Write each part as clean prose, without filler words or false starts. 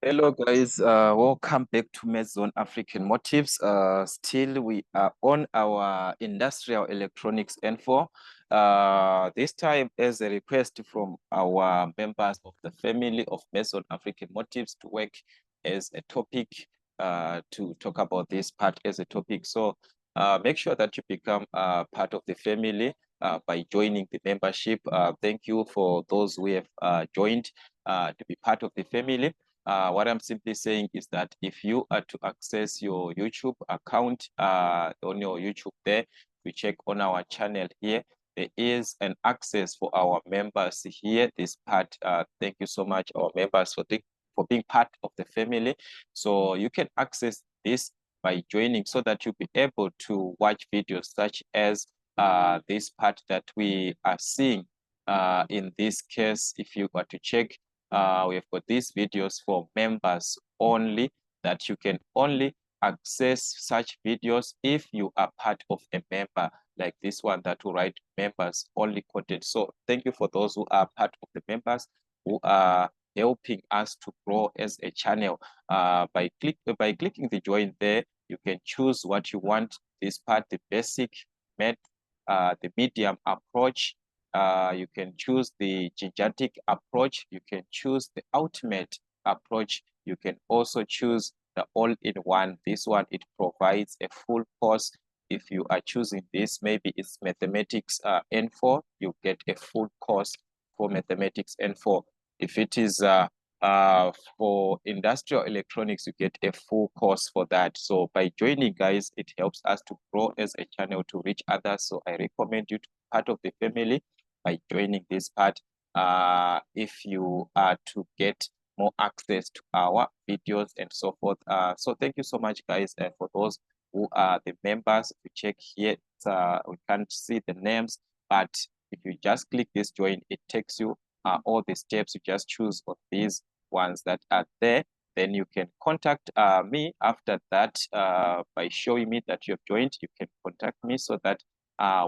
Hello guys, welcome back to Zone African Motives. Still we are on our industrial electronics info. This time as a request from our members of the family of Zone African Motives to work as a topic, to talk about this part as a topic. So make sure that you become part of the family by joining the membership. Thank you for those who have joined to be part of the family. What I'm simply saying is that if you are to access your YouTube account on your YouTube there, we check on our channel here, there is an access for our members here, this part. Thank you so much, our members, for being part of the family. So you can access this by joining so that you'll be able to watch videos such as this part that we are seeing. In this case, if you were to check, we've got these videos for members only, that you can only access such videos if you are part of a member, like this one that will write members only content. So thank you for those who are part of the members who are helping us to grow as a channel. By clicking the join there, you can choose what you want. This part, the basic, the medium approach, you can choose the gigantic approach, you can choose the ultimate approach, you can also choose the all-in-one. This one, it provides a full course. If you are choosing this, maybe it's mathematics N4, you get a full course for mathematics N4. If it is for industrial electronics, you get a full course for that. So by joining, guys, it helps us to grow as a channel, to reach others. So I recommend you to be part of the family by joining this part if you are to get more access to our videos and so forth. So thank you so much, guys, for those who are the members. If you check here, we can't see the names, but if you just click this join, it takes you all the steps. You just choose of these ones that are there. Then you can contact me after that by showing me that you have joined. You can contact me so that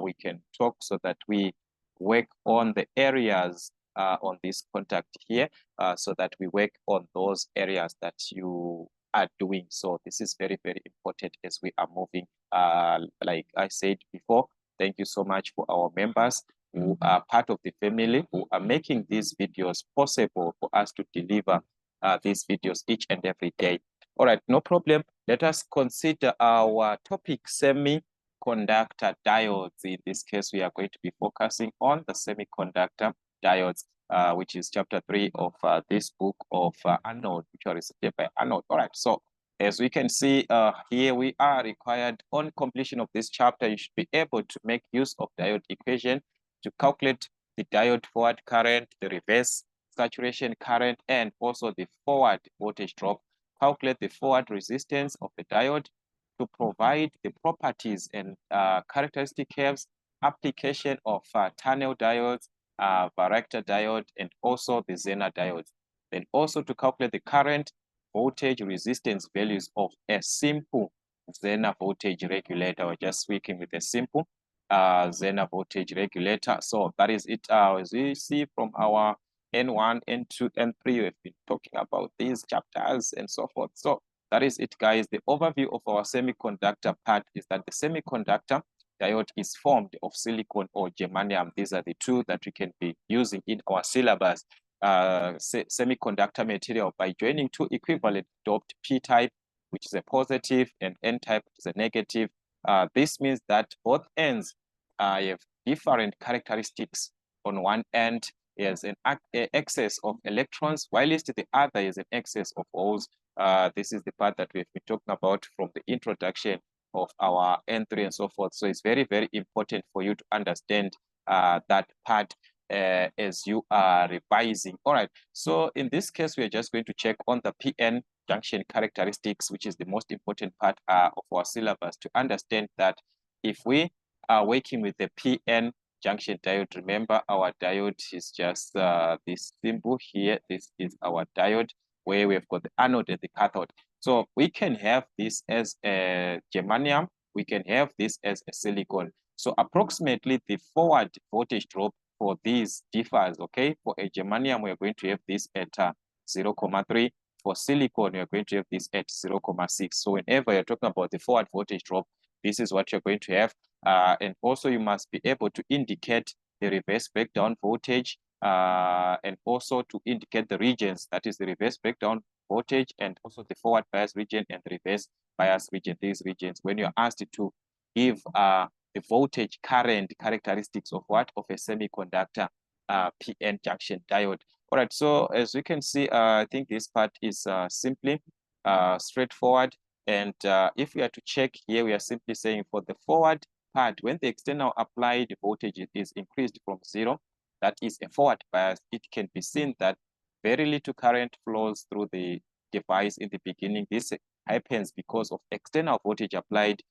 we can talk, so that we work on the areas on this contact here, so that we work on those areas that you are doing. So this is very, very important as we are moving. Like I said before, thank you so much for our members who are part of the family, who are making these videos possible for us to deliver these videos each and every day. All right, no problem. Let us consider our topic, semiconductor diodes. In this case, we are going to be focusing on the semiconductor diodes, which is chapter 3 of this book of Arnold, which was recited by Arnold. All right, so as we can see here, we are required on completion of this chapter, you should be able to make use of diode equation to calculate the diode forward current, the reverse saturation current, and also the forward voltage drop. Calculate the forward resistance of the diode to provide the properties and characteristic curves, application of tunnel diodes, Varactor diode, and also the Zener diodes. Then also to calculate the current, voltage, resistance values of a simple Zener voltage regulator. We're just speaking with a simple Zener voltage regulator. So that is it. As you see from our N1, N2, N3, we've been talking about these chapters and so forth. So that is it, guys. The overview of our semiconductor part is that the semiconductor diode is formed of silicon or germanium. These are the two that we can be using in our syllabus. Semiconductor material by joining two equivalent doped p-type, which is a positive, and n-type, which is a negative. This means that both ends have different characteristics. On one end, there's an excess of electrons, whilst the other is an excess of holes. This is the part that we've been talking about from the introduction of our N3 and so forth. So it's very, very important for you to understand that part as you are revising. All right, so in this case, we are just going to check on the PN junction characteristics, which is the most important part of our syllabus, to understand that if we are working with the PN junction diode, remember our diode is just this symbol here. This is our diode, where we've got the anode and the cathode. So we can have this as a germanium, we can have this as a silicon. So approximately the forward voltage drop for these differs, okay? For a germanium, we're going to have this at 0.3. for silicon, you're going to have this at 0.6. So whenever you're talking about the forward voltage drop, this is what you're going to have. And also you must be able to indicate the reverse breakdown voltage and also to indicate the regions, that is the reverse breakdown voltage and also the forward bias region and the reverse bias region, these regions, when you're asked to give the voltage current characteristics of what? Of a semiconductor PN junction diode. All right, so as we can see, I think this part is simply straightforward. And if we are to check here, we are simply saying for the forward part, when the external applied voltage is increased from 0, that is a forward bias, it can be seen that very little current flows through the device in the beginning. This happens because of external voltage applied,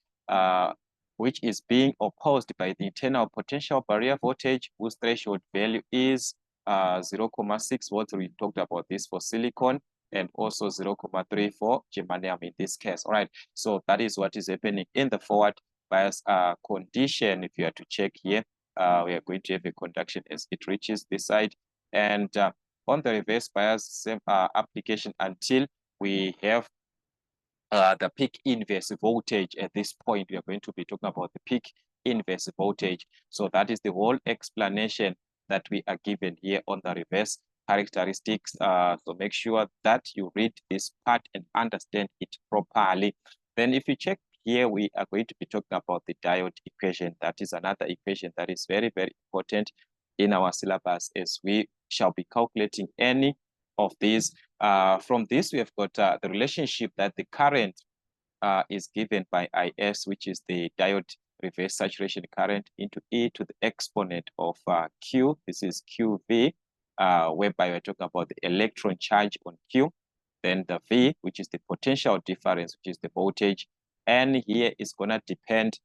which is being opposed by the internal potential barrier voltage, whose threshold value is 0.6 volts. We talked about this for silicon, and also 0.3 for germanium in this case. All right, so that is what is happening in the forward bias condition. If you are to check here, we are going to have a conduction as it reaches this side, and on the reverse bias, same application until we have the peak inverse voltage. At this point, we are going to be talking about the peak inverse voltage. So that is the whole explanation that we are given here on the reverse characteristics. So make sure that you read this part and understand it properly. Then if you check here, we are going to be talking about the diode equation. That is another equation that is very, very important in our syllabus, as we shall be calculating any of these. From this, we have got the relationship that the current is given by IS, which is the diode reverse saturation current, into e to the exponent of Q. This is QV, whereby we're talking about the electron charge on Q. Then the V, which is the potential difference, which is the voltage. And here is going to depend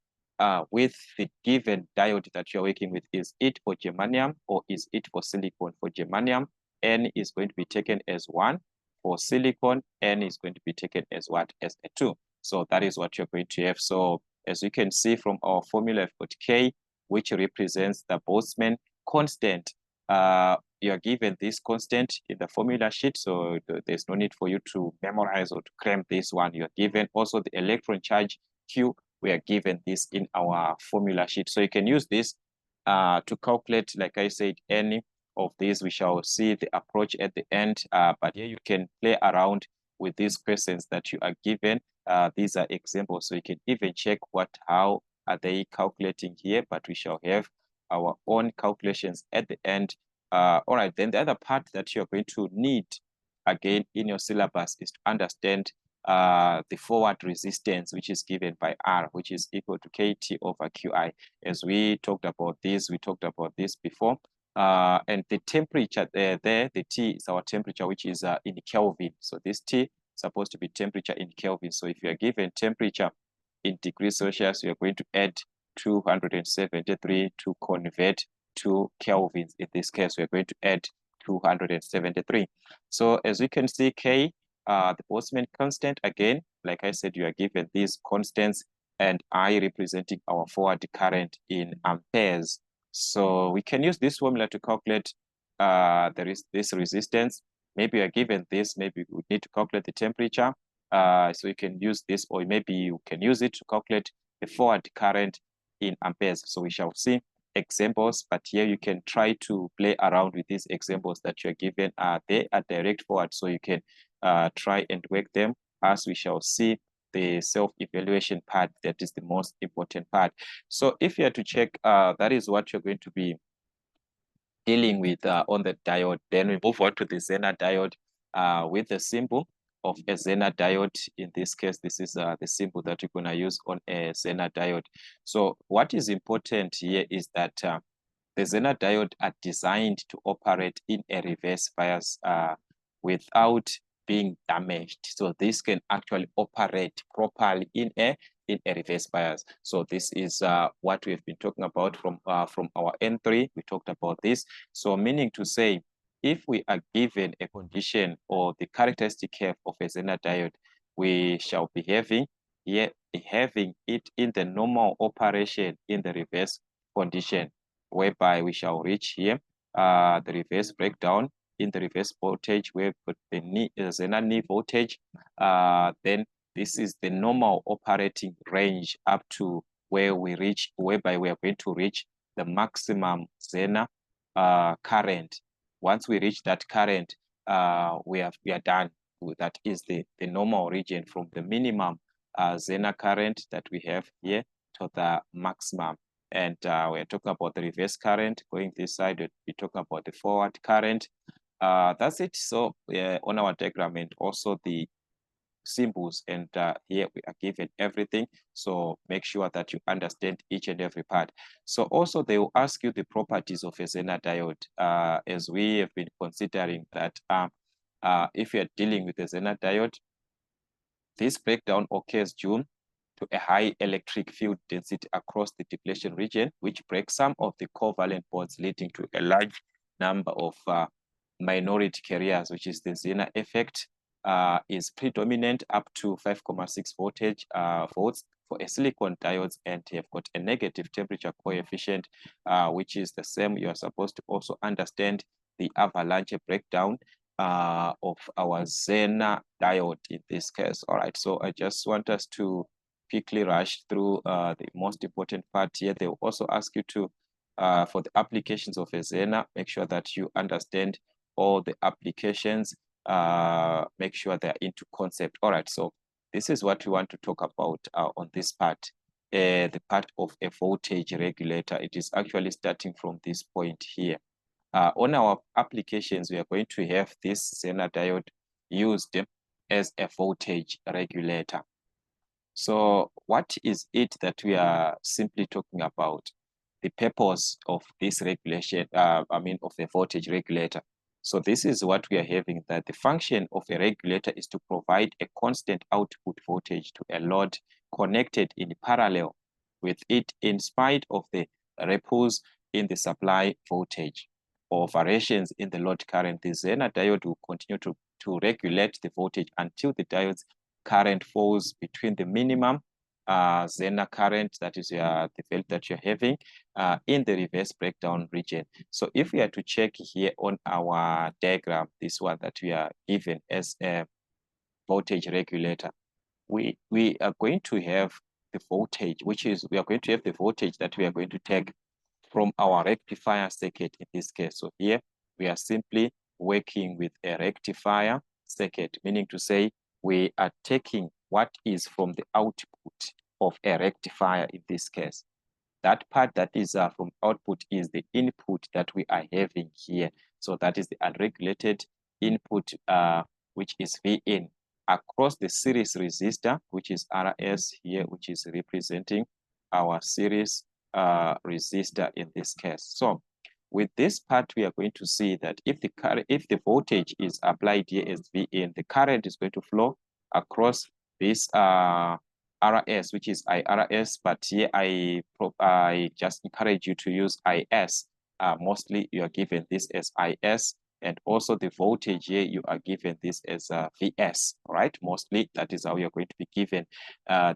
with the given diode that you're working with. Is it for germanium or is it for silicon? For germanium, N is going to be taken as 1. For silicon, N is going to be taken as what? As a 2. So that is what you're going to have. So as you can see from our formula, we've got K, which represents the Boltzmann constant. You are given this constant in the formula sheet, so there's no need for you to memorize or to cram this one. You're given also the electron charge Q. We are given this in our formula sheet. So you can use this to calculate, like I said, any of these. We shall see the approach at the end, but here you can play around with these questions that you are given. These are examples, so you can even check how are they calculating here, but we shall have our own calculations at the end. All right, then the other part that you're going to need again in your syllabus is to understand the forward resistance, which is given by R, which is equal to KT over QI. As we talked about this before. And the temperature there, the T is our temperature, which is in Kelvin. So this T is supposed to be temperature in Kelvin. So if you are given temperature in degrees Celsius, you are going to add 273 to convert to Kelvins. In this case, we are going to add 273. So as you can see, K, the Boltzmann constant, again, like I said, you are given these constants, and I representing our forward current in amperes. So we can use this formula to calculate there is this resistance. Maybe you are given this, maybe we need to calculate the temperature. So you can use this, or maybe you can use it to calculate the forward current in amperes. So we shall see examples, but here you can try to play around with these examples that you're given. They are direct forward, so you can try and work them, as we shall see the self-evaluation part. That is the most important part. So if you are to check, that is what you're going to be dealing with on the diode. Then we move on to the Zener diode with the symbol of a Zener diode. In this case, this is the symbol that you're going to use on a Zener diode. So what is important here is that the Zener diode are designed to operate in a reverse bias without being damaged. So this can actually operate properly in a reverse bias. So this is what we've been talking about from our N3. We talked about this. So meaning to say, if we are given a condition or the characteristic curve of a Zener diode, we shall be having it in the normal operation in the reverse condition, whereby we shall reach here the reverse breakdown in the reverse voltage, we've got the Zener knee voltage. Then this is the normal operating range up to where we reach, whereby we are going to reach the maximum Zener current. Once we reach that current, we are done. That is the normal region from the minimum Zener current that we have here to the maximum. And we are talking about the reverse current going this side. We talk about the forward current. That's it. So on our diagram, and also the symbols, and here we are given everything. So make sure that you understand each and every part. So also they will ask you the properties of a Zener diode, as we have been considering that if you are dealing with a Zener diode, this breakdown occurs due to a high electric field density across the depletion region, which breaks some of the covalent bonds, leading to a large number of minority carriers, which is the Zener effect, is predominant up to 5.6 volts for a silicon diodes, and have got a negative temperature coefficient, which is the same. You are supposed to also understand the avalanche breakdown of our Zener diode in this case. All right, so I just want us to quickly rush through the most important part here. They will also ask you to, for the applications of a Zener, make sure that you understand all the applications, make sure they're into concept. All right, so this is what we want to talk about on this part, the part of a voltage regulator. It is actually starting from this point here. On our applications, we are going to have this Zener diode used as a voltage regulator. So what is it that we are simply talking about? The purpose of this regulation, of the voltage regulator. So this is what we are having, that the function of a regulator is to provide a constant output voltage to a load connected in parallel with it, in spite of the ripples in the supply voltage or variations in the load current. The Zener diode will continue to regulate the voltage until the diode's current falls between the minimum Zener current, that is the value that you're having, in the reverse breakdown region. So if we are to check here on our diagram, this one that we are given as a voltage regulator, we are going to have the voltage, which is, we are going to have the voltage that we are going to take from our rectifier circuit in this case. So here we are simply working with a rectifier circuit, meaning to say we are taking what is from the output of a rectifier in this case. That part that is from output is the input that we are having here. So that is the unregulated input, which is Vin, across the series resistor, which is Rs here, which is representing our series resistor in this case. So with this part, we are going to see that if the voltage is applied here as Vin, the current is going to flow across this Rs, which is IRS, but here I just encourage you to use IS. Mostly you are given this as IS, and also the voltage here you are given this as Vs. All right, mostly that is how you're going to be given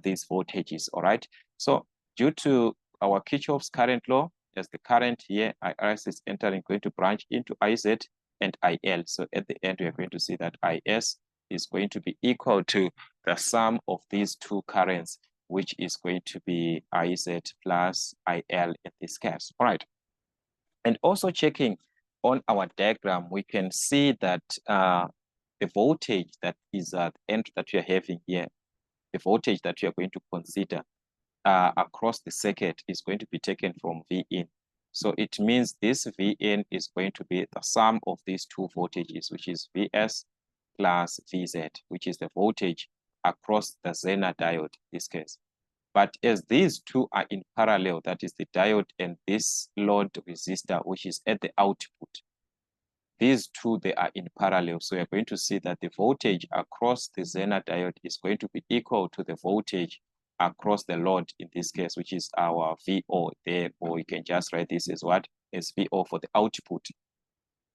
these voltages. All right, so due to our Kirchhoff's current law, as the current here IRS is entering, going to branch into IZ and IL. So at the end we are going to see that IS is going to be equal to the sum of these two currents, which is going to be IZ plus IL in this case. All right. And also checking on our diagram, we can see that the voltage that is at the end that we are having here, the voltage that we are going to consider across the circuit is going to be taken from Vin. So it means this Vin is going to be the sum of these two voltages, which is Vs plus Vz, which is the voltage across the Zener diode in this case. But as these two are in parallel, that is the diode and this load resistor, which is at the output, these two, they are in parallel. So you're going to see that the voltage across the Zener diode is going to be equal to the voltage across the load in this case, which is our VO there, or you can just write this as what? As VO for the output.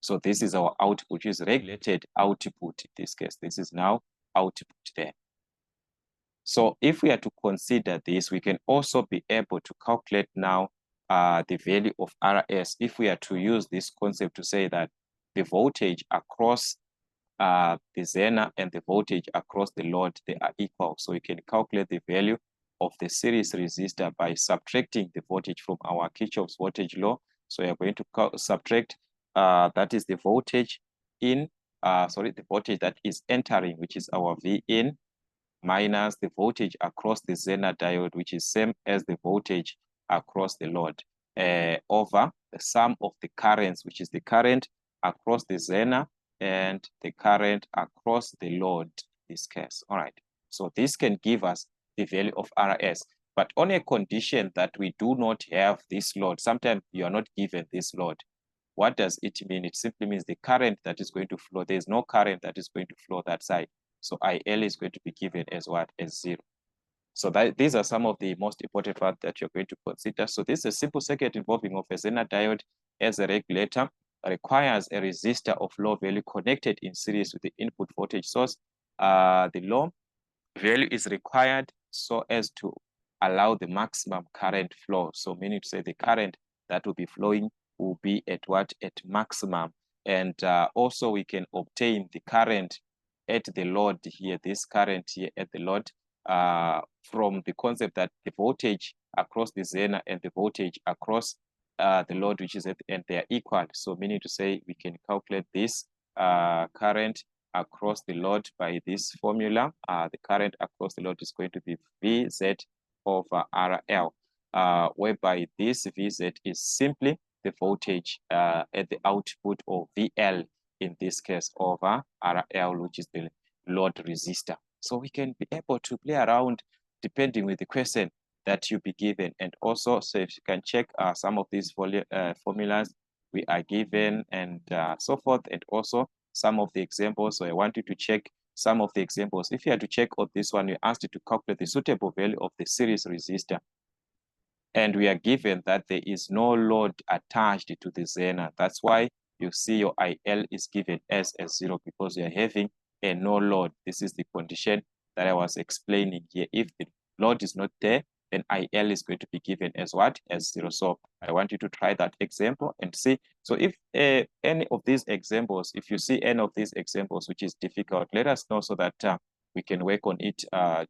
So this is our output, which is regulated output in this case. This is now output there. So if we are to consider this, we can also be able to calculate now the value of RS if we are to use this concept to say that the voltage across the Zener and the voltage across the load, they are equal. So you can calculate the value of the series resistor by subtracting the voltage from our Kirchhoff's voltage law. So you're going to subtract, that is the voltage in, the voltage that is entering, which is our V in, minus the voltage across the Zener diode, which is same as the voltage across the load, over the sum of the currents, which is the current across the Zener and the current across the load in this case. All right. So this can give us the value of RS, but on a condition that we do not have this load. Sometimes you are not given this load. What does it mean? It simply means the current that is going to flow, there is no current that is going to flow that side. So IL is going to be given as what? As 0. So these are some of the most important facts that you're going to consider. So this is a simple circuit involving of a Zener diode as a regulator, requires a resistor of low value connected in series with the input voltage source. The low value is required so as to allow the maximum current flow. So meaning to say the current that will be flowing will be at what? At maximum. And also we can obtain the current at the load here, this current here at the load, from the concept that the voltage across the Zener and the voltage across the load, which is at the end, they are equal. So meaning to say we can calculate this current across the load by this formula. The current across the load is going to be VZ over RL, whereby this VZ is simply the voltage at the output of VL, in this case over RL, which is the load resistor. So we can be able to play around depending with the question that you be given. And also, so if you can check some of these formulas we are given and so forth, and also some of the examples. So I want you to check some of the examples. If you had to check on this one, we asked you to calculate the suitable value of the series resistor. And we are given that there is no load attached to the Zener. That's why you see your IL is given as 0, because you are having a no load. This is the condition that I was explaining here. If the load is not there, then IL is going to be given as what? As 0. So I want you to try that example and see. So if any of these examples, if you see any of these examples which is difficult, let us know so that we can work on it.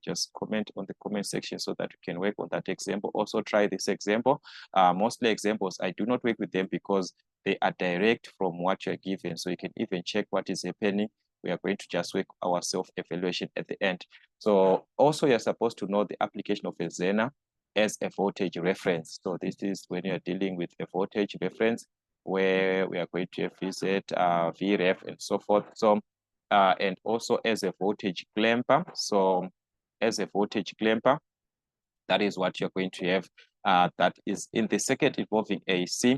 Just comment on the comment section so that we can work on that example. Also try this example. Mostly examples, I do not work with them because they are direct from what you're given. So you can even check what is happening. We are going to just work our self-evaluation at the end. So also you're supposed to know the application of a Zener as a voltage reference. So this is when you're dealing with a voltage reference where we are going to have VZ, VREF, and so forth. So and also as a voltage clamper. So as a voltage clamper, that is what you're going to have. That is in the circuit involving AC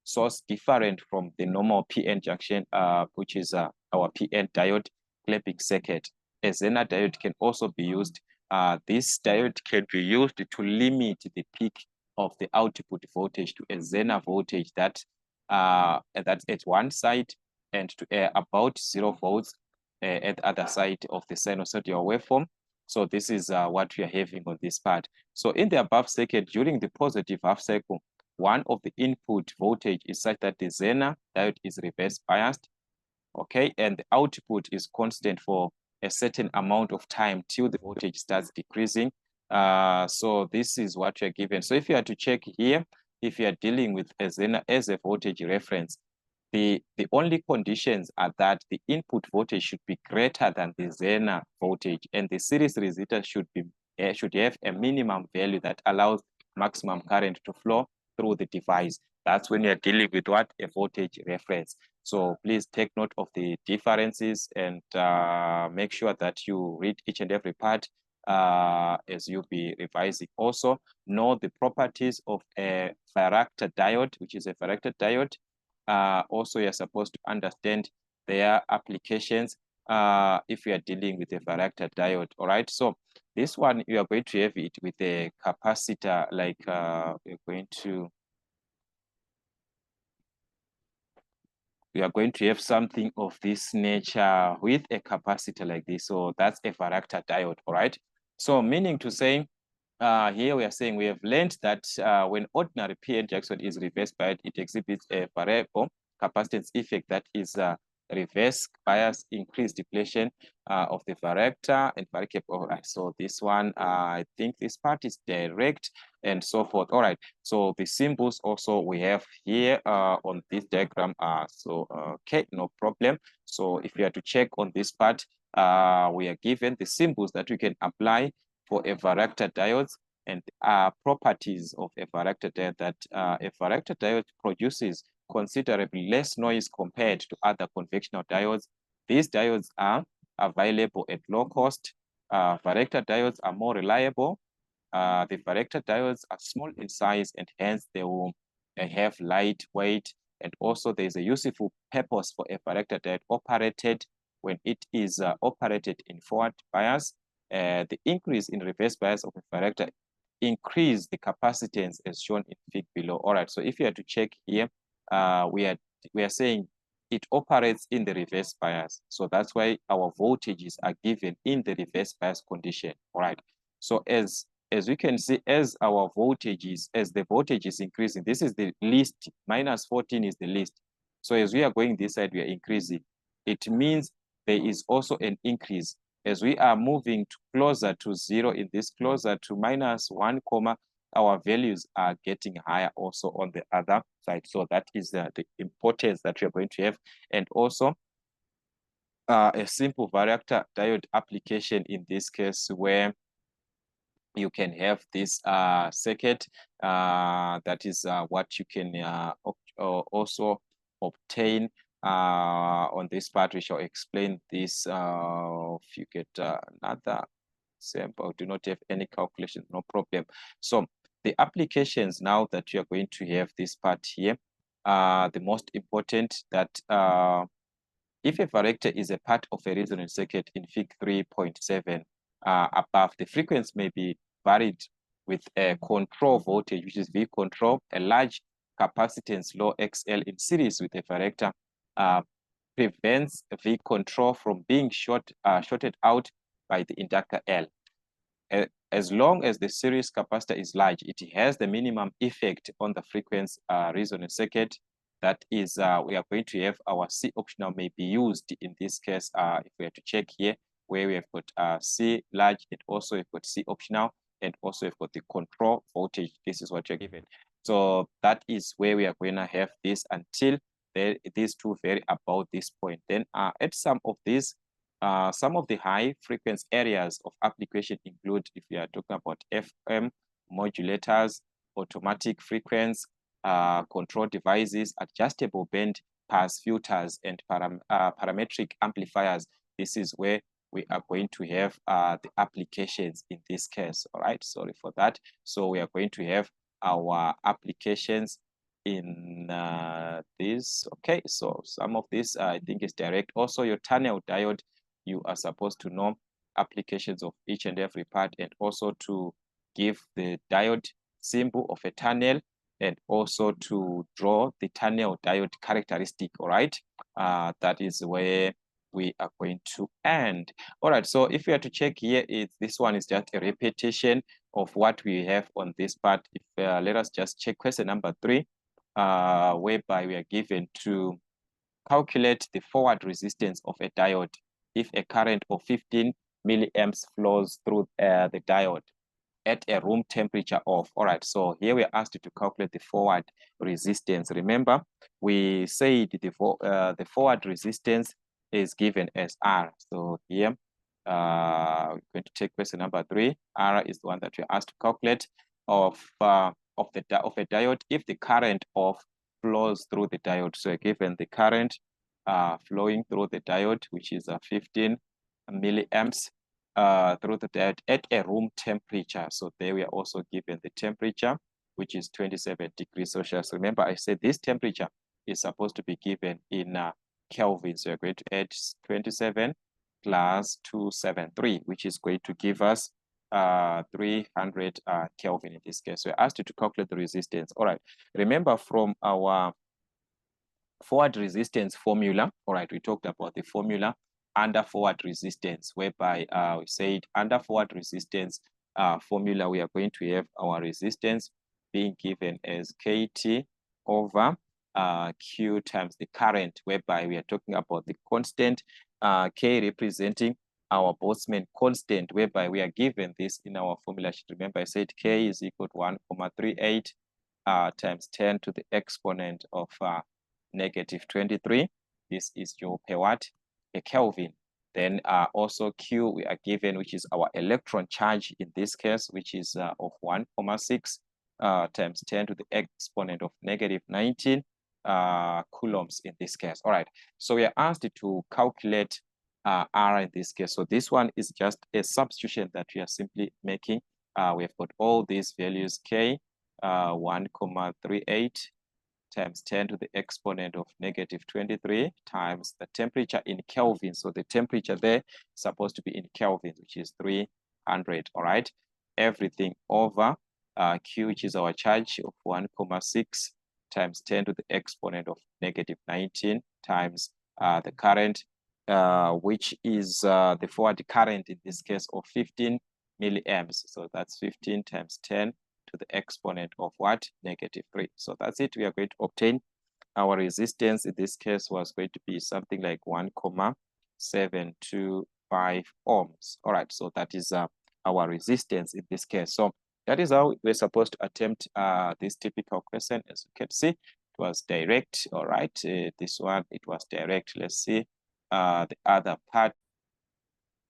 source different from the normal PN junction, which is our PN diode clamping circuit. A Zener diode can also be used. This diode can be used to limit the peak of the output voltage to a Zener voltage that's at one side, and to about 0 volts at the other side of the sinusoidal waveform. So this is what we are having on this part. So in the above circuit, during the positive half cycle, one of the input voltage is such that the Zener diode is reverse biased, okay, and the output is constant for a certain amount of time till the voltage starts decreasing. So this is what you're given. So if you are to check here, if you are dealing with a Zener as a voltage reference, the only conditions are that the input voltage should be greater than the Zener voltage, and the series resistor should have a minimum value that allows maximum current to flow through the device. That's when you're dealing with what? A voltage reference. So please take note of the differences and make sure that you read each and every part as you be revising. Also, know the properties of a Varactor diode, which is a Varactor diode. Also, you're supposed to understand their applications if you are dealing with a Varactor diode. All right. So this one, you are going to have it with a capacitor, like we are going to have something of this nature with a capacitor like this. So that's a Varactor diode. All right. So meaning to say, here we are saying we have learned that when ordinary PN junction is reversed biased, it exhibits a variable capacitance effect, that is reverse bias, increased depletion of the varactor and varicap. All right, so this one, I think this part is direct and so forth. All right, so the symbols also we have here on this diagram are okay, no problem. So if you are to check on this part, we are given the symbols that we can apply for a varactor diodes and properties of a varactor diode, that a varactor diode produces considerably less noise compared to other conventional diodes. These diodes are available at low cost. Varactor diodes are more reliable. The varactor diodes are small in size and hence they will have light weight. And also there's a useful purpose for a varactor diode operated when it is operated in forward bias. The increase in reverse bias of a varactor increase the capacitance as shown in figure below. All right, so if you are to check here, we are saying it operates in the reverse bias. So that's why our voltages are given in the reverse bias condition. All right, so as we can see, as our voltages, as the voltage is increasing, this is the least, minus 14 is the least. So as we are going this side, we are increasing. It means there is also an increase. As we are moving closer to 0 in this, closer to minus 1 comma, our values are getting higher also on the other side. So that is the importance that we are going to have. And also a simple varactor diode application in this case, where you can have this circuit that is what you can also obtain on this part. We shall explain this if you get another sample. Do not have any calculation, no problem. So the applications now that you are going to have this part here, the most important, that if a varactor is a part of a resonance circuit in fig 3.7 above, the frequency may be varied with a control voltage, which is V control. A large capacitance low XL in series with a varactor prevents V control from being shorted out by the inductor L. As long as the series capacitor is large, it has the minimum effect on the frequency resonance circuit. That is, we are going to have our C optional may be used in this case. If we have to check here, where we have got C large, and also we've got C optional, and also we've got the control voltage. This is what you're given. So that is where we are going to have this until these two vary about this point. Then at some of these, some of the high frequency areas of application include, if you are talking about FM modulators, automatic frequency control devices, adjustable band pass filters, and parametric amplifiers. This is where we are going to have the applications in this case. All right, sorry for that. So we are going to have our applications in this. Okay, so some of this I think is direct. Also your tunnel diode, you are supposed to know applications of each and every part, and also to give the diode symbol of a tunnel, and also to draw the tunnel diode characteristic. All right, that is where we are going to end. All right, so if we are to check here, this one is just a repetition of what we have on this part. If let us just check question number 3, whereby we are given to calculate the forward resistance of a diode if a current of 15 milliamps flows through the diode at a room temperature of. All right, so here we are asked to calculate the forward resistance. Remember, we said the forward resistance is given as R. So here, we're going to take question number 3. R is the one that we're asked to calculate of a diode if the current flows through the diode. So given the current flowing through the diode, which is 15 milliamps through the diode at a room temperature. So there we are also given the temperature, which is 27 degrees Celsius. Remember, I said this temperature is supposed to be given in Kelvin. So we're going to add 27 plus 273, which is going to give us 300 Kelvin in this case. So we're asked to calculate the resistance. All right, remember from our forward resistance formula, all right, we talked about the formula under forward resistance, whereby we said under forward resistance formula, we are going to have our resistance being given as KT over Q times the current, whereby we are talking about the constant, K representing our Boltzmann constant, whereby we are given this in our formula sheet. Remember, I said K is equal to 1,38 times 10 to the exponent of negative 23. This is joule per watt per Kelvin. Then also Q we are given, which is our electron charge in this case, which is of 1,6 times 10 to the exponent of negative 19 coulombs in this case. All right, so we are asked to calculate R in this case. So this one is just a substitution that we are simply making. We have got all these values, K 1,38 times 10 to the exponent of negative 23 times the temperature in Kelvin. So the temperature there is supposed to be in Kelvin, which is 300. All right, everything over Q, which is our charge of 1,6 times 10 to the exponent of negative 19 times the current, which is the forward current in this case of 15 milliamps. So that's 15 times 10 to the exponent of what? Negative 3. So that's it. We are going to obtain our resistance. In this case was going to be something like 1,725 ohms. All right, so that is our resistance in this case. So that is how we're supposed to attempt this typical question. As you can see, it was direct. All right, this one, it was direct. Let's see the other part.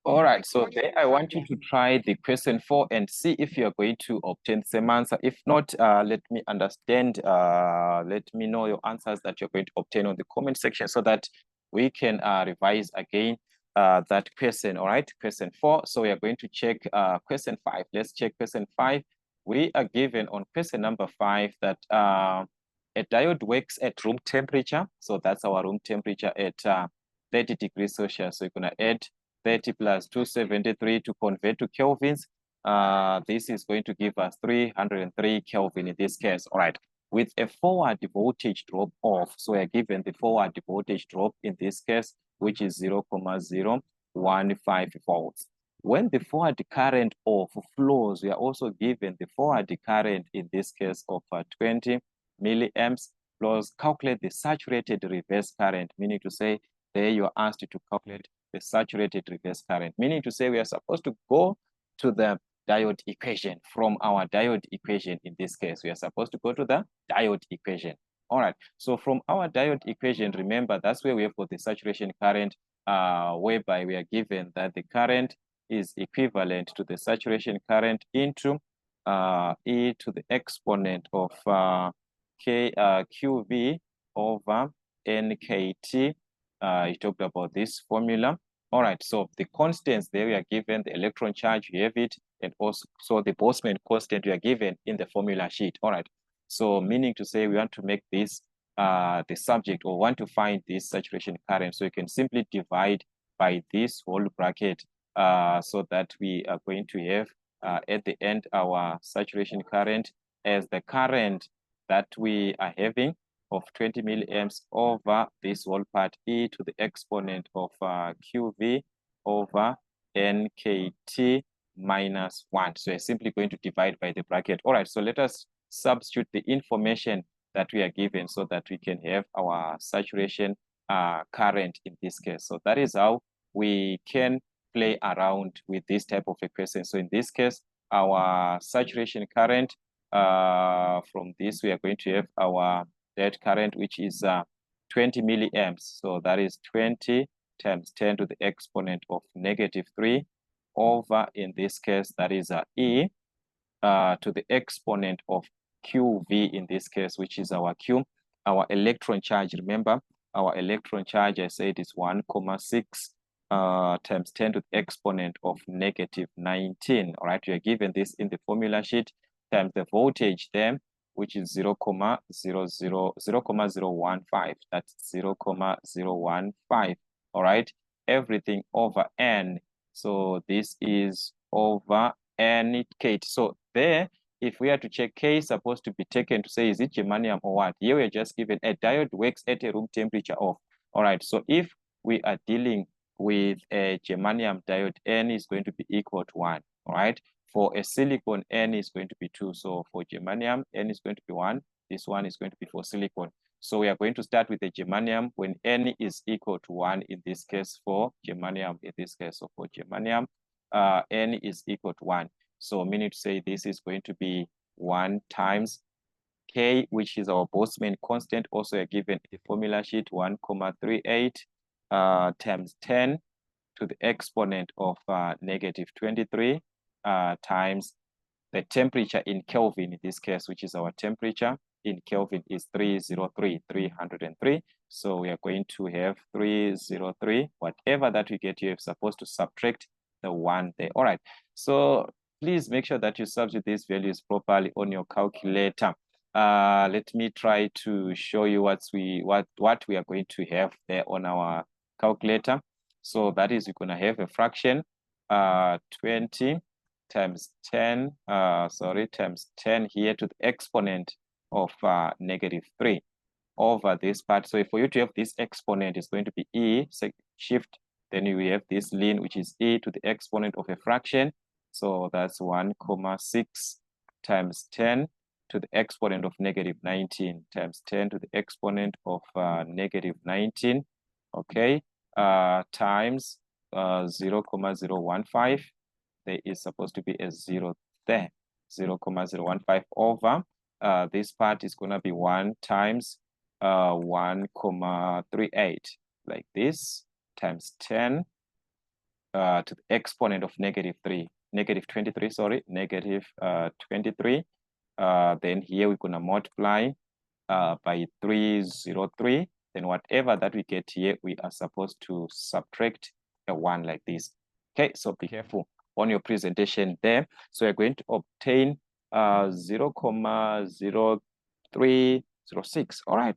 All right, so there I want you to try the question 4 and see if you're going to obtain the same answer. If not, let me understand, let me know your answers that you're going to obtain on the comment section so that we can revise again that question. All right, question 4. So we are going to check question 5. Let's check question 5. We are given on question number 5 that a diode works at room temperature. So that's our room temperature at 30 degrees Celsius. So you're going to add 30 plus 273 to convert to kelvins. This is going to give us 303 Kelvin in this case. All right, with a forward voltage drop of, so we are given the forward voltage drop in this case, which is 0,015 volts. When the forward current of flows, we are also given the forward current in this case of 20 milliamps, plus calculate the saturated reverse current, meaning to say there you are asked to calculate the saturated reverse current, meaning to say we are supposed to go to the diode equation. From our diode equation in this case, we are supposed to go to the diode equation. All right, so from our diode equation, remember that's where we have got the saturation current, whereby we are given that the current is equivalent to the saturation current into e to the exponent of QV over NKT. You talked about this formula. All right, so the constants there we are given, the electron charge, you have it, and also so the Boltzmann constant we are given in the formula sheet. All right, so meaning to say we want to make this the subject, or want to find this saturation current. So you can simply divide by this whole bracket so that we are going to have at the end our saturation current as the current that we are having of 20 milliamps over this whole part, e to the exponent of QV over NKT minus 1. So we're simply going to divide by the bracket. All right, so let us substitute the information that we are given so that we can have our saturation current in this case. So that is how we can play around with this type of equation. So in this case, our saturation current, from this, we are going to have our that current, which is 20 milliamps. So that is 20 times 10 to the exponent of negative 3 over, in this case, that is e to the exponent of QV in this case, which is our Q. Our electron charge, remember, our electron charge, I said, is 1,6 times 10 to the exponent of negative 19. All right, we are given this in the formula sheet, times the voltage there, which is 0,015. That's 0,015. All right, everything over n. So this is over n Kate. So there, if we are to check K is supposed to be taken to say, is it germanium or what? Here we're just given a diode works at a room temperature of. All right, so if we are dealing with a germanium diode, N is going to be equal to 1. All right, for a silicon, N is going to be 2. So for germanium, N is going to be 1. This one is going to be for silicon. So we are going to start with the germanium when N is equal to 1 in this case for germanium, in this case. So for germanium, N is equal to 1. So meaning to say this is going to be 1 times K, which is our Boltzmann constant, also given in the formula sheet, 1,38 times 10 to the exponent of negative 23 times the temperature in Kelvin in this case, which is our temperature in Kelvin is 303. So we are going to have 303. Whatever that we get, you're supposed to subtract the 1 there. All right. So please make sure that you substitute these values properly on your calculator. Let me try to show you what we are going to have there on our calculator. So that is, you're going to have a fraction 20 times 10, times 10 here to the exponent of negative 3 over this part. So for you to have this exponent, it's going to be e, shift, then you have this ln, which is e to the exponent of a fraction. So that's 1,6 times 10 to the exponent of negative 19 times 10 to the exponent of negative 19, okay, times 0,015. There is supposed to be a 0 there, 0,015 over this part is going to be 1 times 1,38 like this, times 10 to the exponent of negative 23, sorry, negative 23. Then here we're going to multiply by 303. Then whatever that we get here, we are supposed to subtract a 1 like this. Okay, so be careful on your presentation there. So we're going to obtain 0,0306. All right.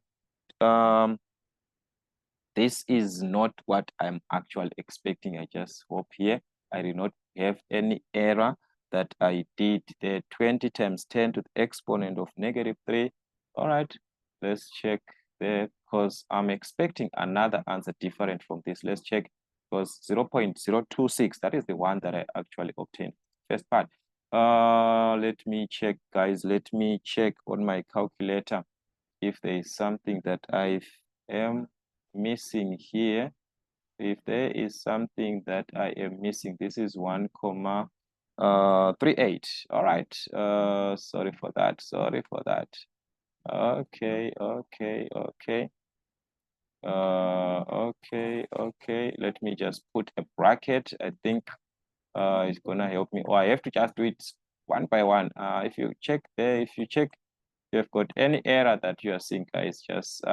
This is not what I'm actually expecting. I just hope here I did not have any error that I did the 20 times 10 to the exponent of negative 3. All right, let's check there because I'm expecting another answer different from this. Let's check because 0.026, that is the one that I actually obtained. First part. Let me check, guys. Let me check on my calculator if there is something that I am missing here. If there is something that I am missing, this is 1,38. All right. Sorry for that. Sorry for that. Okay. Okay. Let me just put a bracket. I think it's gonna help me. Or I have to just do it one by one. If you check there, if you have got any error that you are seeing, guys, just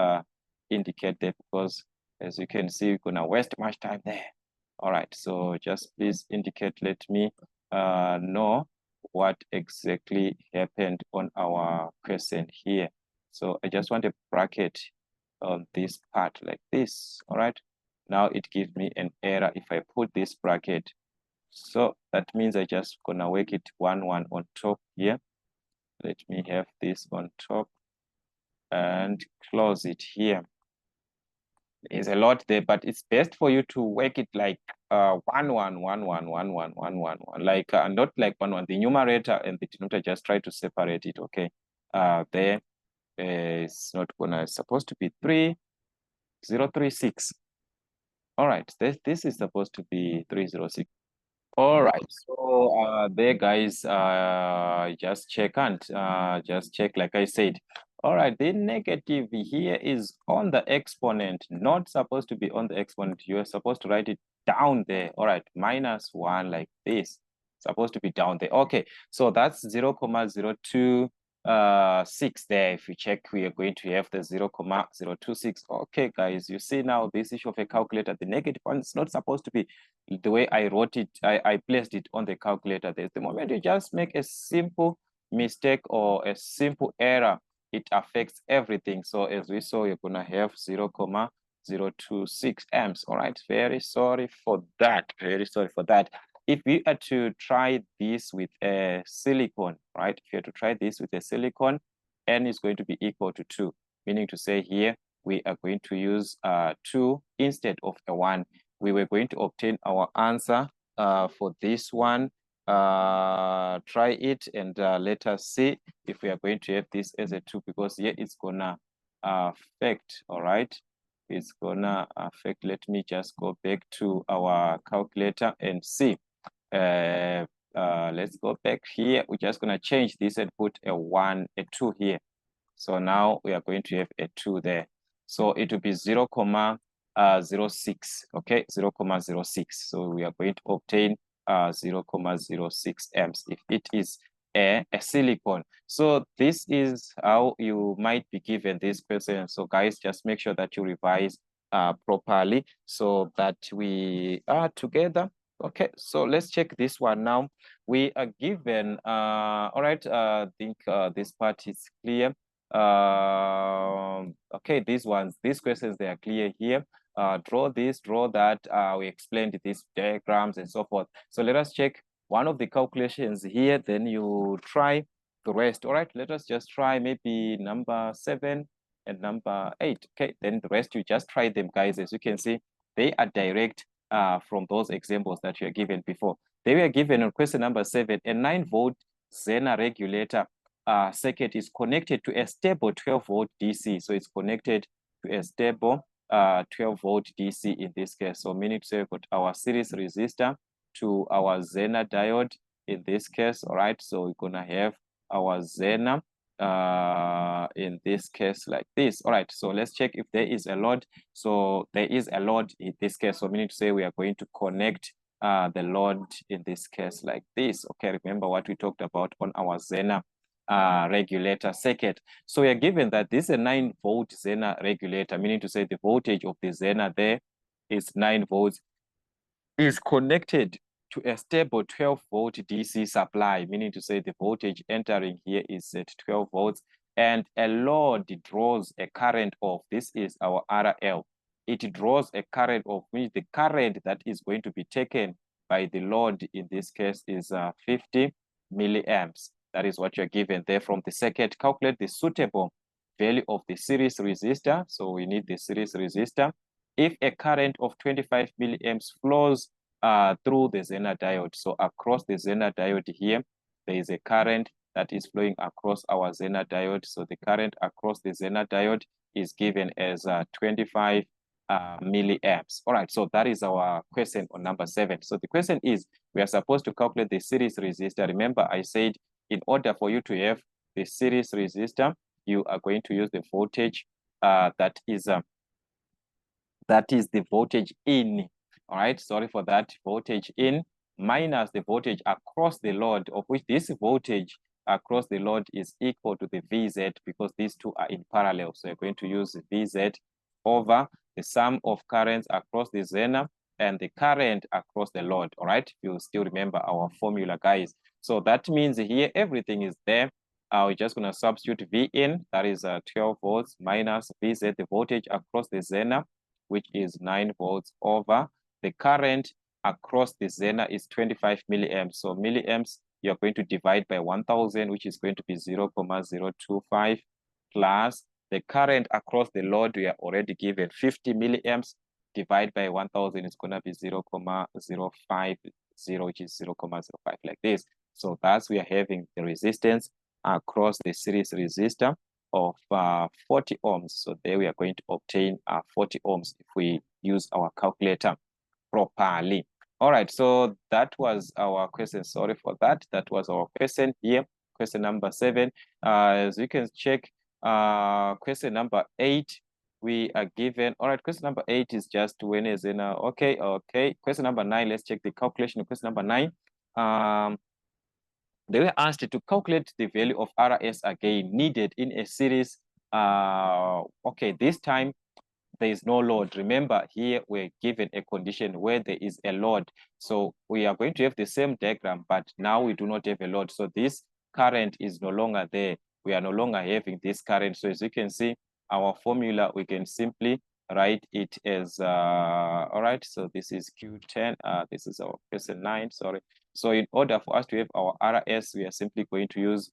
indicate that because as you can see, you're gonna waste much time there. All right, so just please indicate, let me know what exactly happened on our question here. So I just want a bracket on this part like this. All right, now it gives me an error if I put this bracket. So that means I just gonna work it 1 on top here. Let me have this on top and close it here. There's a lot there, but it's best for you to work it like 1 1 1 1 1 1 1 1 1, like not like 1 1. The numerator and the denominator, just try to separate it. Okay, there is not gonna supposed to be 3036. All right, this is supposed to be 306. All right, so there, guys, just check and just check, like I said. All right, the negative here is on the exponent, not supposed to be on the exponent. You're supposed to write it down there. All right, -1 like this, supposed to be down there. Okay, so that's 0,026 there. If you check, we are going to have the 0,026. Okay, guys, you see now this issue of a calculator, the negative one is not supposed to be the way I wrote it. I placed it on the calculator. There's the moment you just make a simple mistake or a simple error, it affects everything. So as we saw, you're gonna have 0,026 amps. All right, very sorry for that. Very sorry for that. If you are to try this with a silicon, right? If you are to try this with a silicon, N is going to be equal to 2, meaning to say here we are going to use 2 instead of a 1. We were going to obtain our answer for this one. Try it and let us see if we are going to have this as a 2, because here it's gonna affect, all right? It's gonna affect, let me just go back to our calculator and see. Let's go back here. We're just gonna change this and put a 1, a 2 here. So now we are going to have a 2 there. So it will be 0.06, okay, 0.06. So we are going to obtain 0.06 amps if it is a silicon. So this is how you might be given this question. So guys, just make sure that you revise properly so that we are together. Okay, so let's check this one now. We are given, all right, I think this part is clear. Okay, these questions, they are clear here. Draw this, draw that. We explained these diagrams and so forth. So let us check one of the calculations here, then you try the rest. All right, let us just try maybe number 7 and number 8. Okay, then the rest you just try them, guys. As you can see, they are direct from those examples that you are given before. They were given on question number 7, a 9-volt Zener regulator circuit is connected to a stable 12-volt DC. So it's connected to a stable 12-volt DC in this case. So meaning to say we've got our series resistor to our Zener diode in this case. All right, so we're gonna have our Zener in this case like this. All right, so let's check if there is a load. So there is a load in this case. So meaning to say we are going to connect the load in this case like this. Okay, remember what we talked about on our Zener regulator circuit. So we are given that this is a 9-volt Zener regulator, meaning to say the voltage of the Zener there is 9 volts, is connected to a stable 12-volt DC supply, meaning to say the voltage entering here is at 12 volts, and a load draws a current of, this is our RL. It draws a current of, means the current that is going to be taken by the load in this case is 50 milliamps. That is what you're given there from the circuit. Calculate the suitable value of the series resistor. So we need the series resistor. If a current of 25 milliamps flows through the Zener diode, so across the Zener diode here, there is a current that is flowing across our Zener diode. So the current across the Zener diode is given as 25 milliamps. All right, so that is our question on number 7. So the question is, we are supposed to calculate the series resistor. Remember, I said in order for you to have the series resistor, you are going to use the voltage that is the voltage in. All right, sorry for that, voltage in minus the voltage across the load, of which this voltage across the load is equal to the VZ, because these two are in parallel. So you're going to use VZ over the sum of currents across the Zener and the current across the load. All right, you still remember our formula, guys. So that means here everything is there. We're just going to substitute V in, that is 12 volts, minus VZ, the voltage across the Zener, which is 9 volts, over the current across the Zener is 25 milliamps. So milliamps, you're going to divide by 1000, which is going to be 0.025, plus the current across the load, we are already given 50 milliamps, divide by 1000 is going to be 0.050, which is 0.05 like this. So thus we are having the resistance across the series resistor of 40 ohms. So there we are going to obtain 40 ohms if we use our calculator properly. All right, so that was our question. Sorry for that. That was our question here. Question number 7. As you can check, question number 8, we are given. All right, question number 8 is just when is in okay. Question number 9, let's check the calculation of question number 9. They were asked to calculate the value of RS again needed in a series. Okay, this time there is no load. Remember, here we're given a condition where there is a load. So we are going to have the same diagram, but now we do not have a load. So this current is no longer there. We are no longer having this current. So as you can see, our formula, we can simply write it as, all right, so this is Q10. This is our question 9, sorry. So in order for us to have our RS, we are simply going to use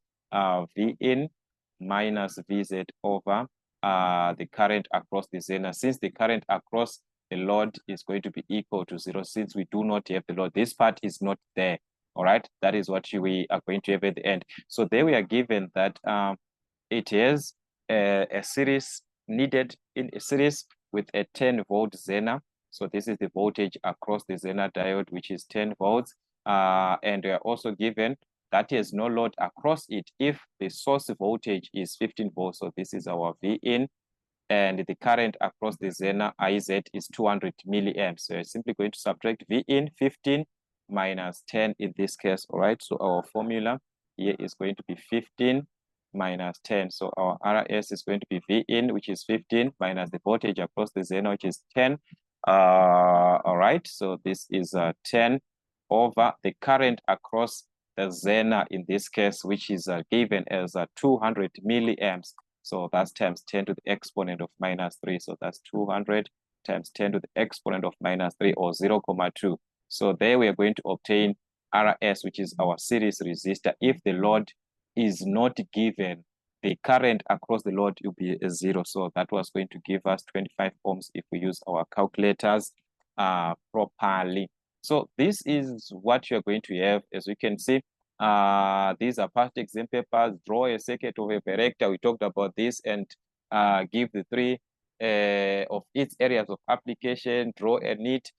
V in minus VZ over the current across the Zener. Since the current across the load is going to be equal to 0, since we do not have the load, this part is not there. All right, that is what we are going to have at the end. So there we are given that it is a series needed in a series with a 10-volt Zener. So this is the voltage across the Zener diode, which is 10 volts. And we are also given that is no load across it if the source voltage is 15 volts. So this is our V in, and the current across the Zener IZ is 200 milliamps. So we're simply going to subtract V in 15 minus 10 in this case. All right, so our formula here is going to be 15 minus 10. So our RS is going to be V in, which is 15, minus the voltage across the Zener, which is 10. All right, so this is 10 over the current across the Zener in this case, which is given as 200 milliamps. So that's times 10 to the exponent of minus 3. So that's 200 times 10 to the exponent of minus 3, or 0.2. So there we are going to obtain RS, which is our series resistor. If the load is not given, the current across the load will be 0. So that was going to give us 25 ohms if we use our calculators properly. So this is what you're going to have. As we can see, these are past exam papers. Draw a circuit of a Varactor. We talked about this, and give the three of its areas of application. Draw a neat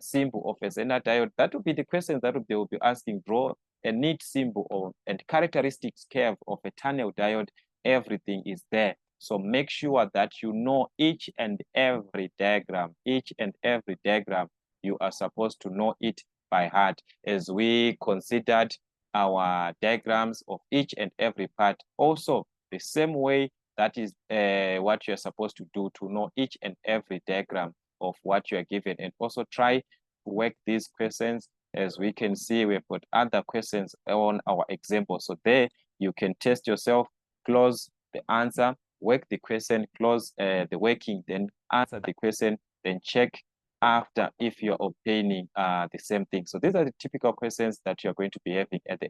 symbol of a Zener diode. That would be the questions that they will be asking. Draw a neat symbol of and characteristics curve of a tunnel diode. Everything is there. So make sure that you know each and every diagram. Each and every diagram, you are supposed to know it by heart, as we considered our diagrams of each and every part. Also, the same way, that is what you're supposed to do, to know each and every diagram of what you are given, and also try to work these questions. As we can see, we put other questions on our example. So there you can test yourself, close the answer, work the question, close the working, then answer the question, then check after if you're obtaining the same thing. So these are the typical questions that you're going to be having at the